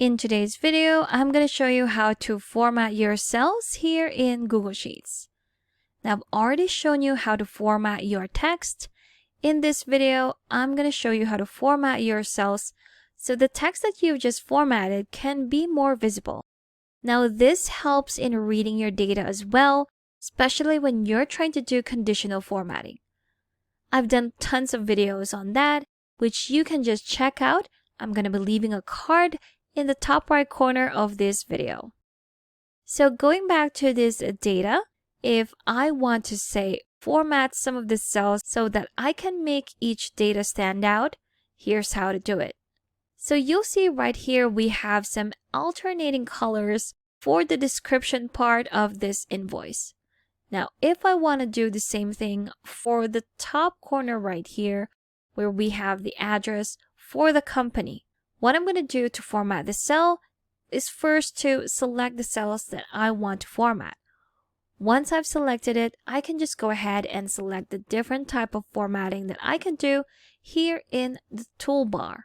In today's video, I'm going to show you how to format your cells here in Google Sheets. Now, I've already shown you how to format your text. In this video, I'm going to show you how to format your cells so the text that you've just formatted can be more visible. Now, this helps in reading your data as well, especially when you're trying to do conditional formatting. I've done tons of videos on that, which you can just check out. I'm going to be leaving a card in the top right corner of this video. So going back to this data, if I want to say format some of the cells so that I can make each data stand out, here's how to do it. So you'll see right here we have some alternating colors for the description part of this invoice. Now, if I want to do the same thing for the top corner right here, where we have the address for the company, what I'm going to do to format the cell is first to select the cells that I want to format. Once I've selected it, I can just go ahead and select the different type of formatting that I can do here in the toolbar.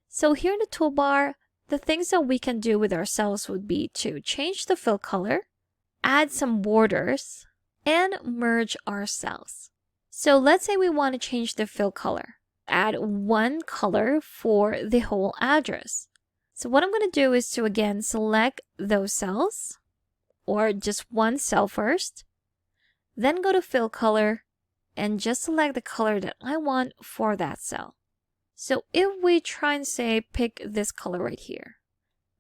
So here in the toolbar, the things that we can do with our cells would be to change the fill color, add some borders, and merge our cells. So let's say we want to change the fill color. Add one color for the whole address. So what I'm going to do is to again select those cells, or just one cell first, then go to fill color and just select the color that I want for that cell. So if we try and say pick this color right here,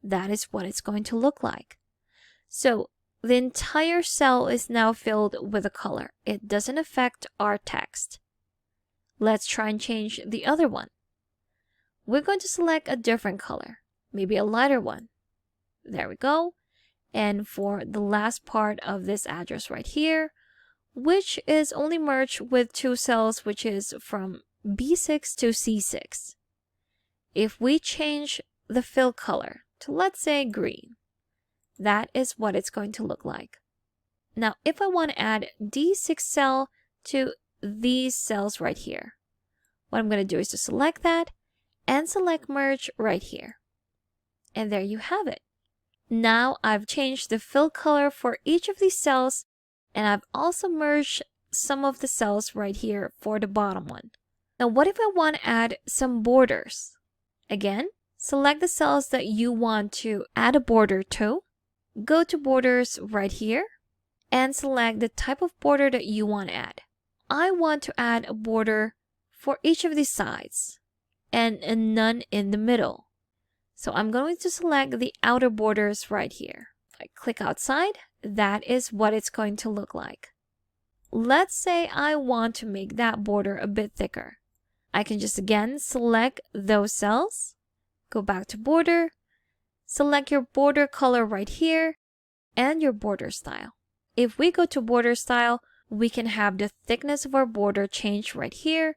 that is what it's going to look like. So the entire cell is now filled with a color. It doesn't affect our text. Let's try and change the other one. We're going to select a different color, maybe a lighter one. There we go. And for the last part of this address right here, which is only merged with two cells, which is from B6 to C6. If we change the fill color to, let's say, green, that is what it's going to look like. Now, if I want to add D6 cell to these cells right here, what I'm going to do is to select that and select merge right here. And there you have it. Now I've changed the fill color for each of these cells, and I've also merged some of the cells right here for the bottom one. Now, what if I want to add some borders? Again, select the cells that you want to add a border to. Go to borders right here and select the type of border that you want to add. I want to add a border for each of these sides and none in the middle. So I'm going to select the outer borders right here. If I click outside, that is what it's going to look like. Let's say I want to make that border a bit thicker. I can just again select those cells, go back to border, select your border color right here, and your border style. If we go to border style, we can have the thickness of our border change right here.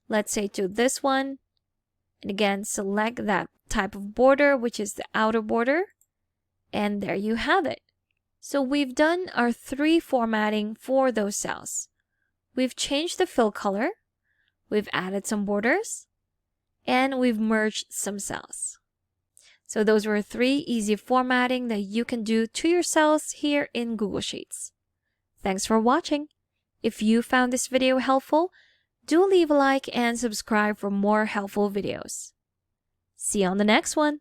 Let's say to this one. And again, select that type of border, which is the outer border. And there you have it. So we've done our 3 formatting for those cells. We've changed the fill color. We've added some borders. And we've merged some cells. So those were 3 easy formatting that you can do to your cells here in Google Sheets. Thanks for watching. If you found this video helpful, do leave a like and subscribe for more helpful videos. See you on the next one.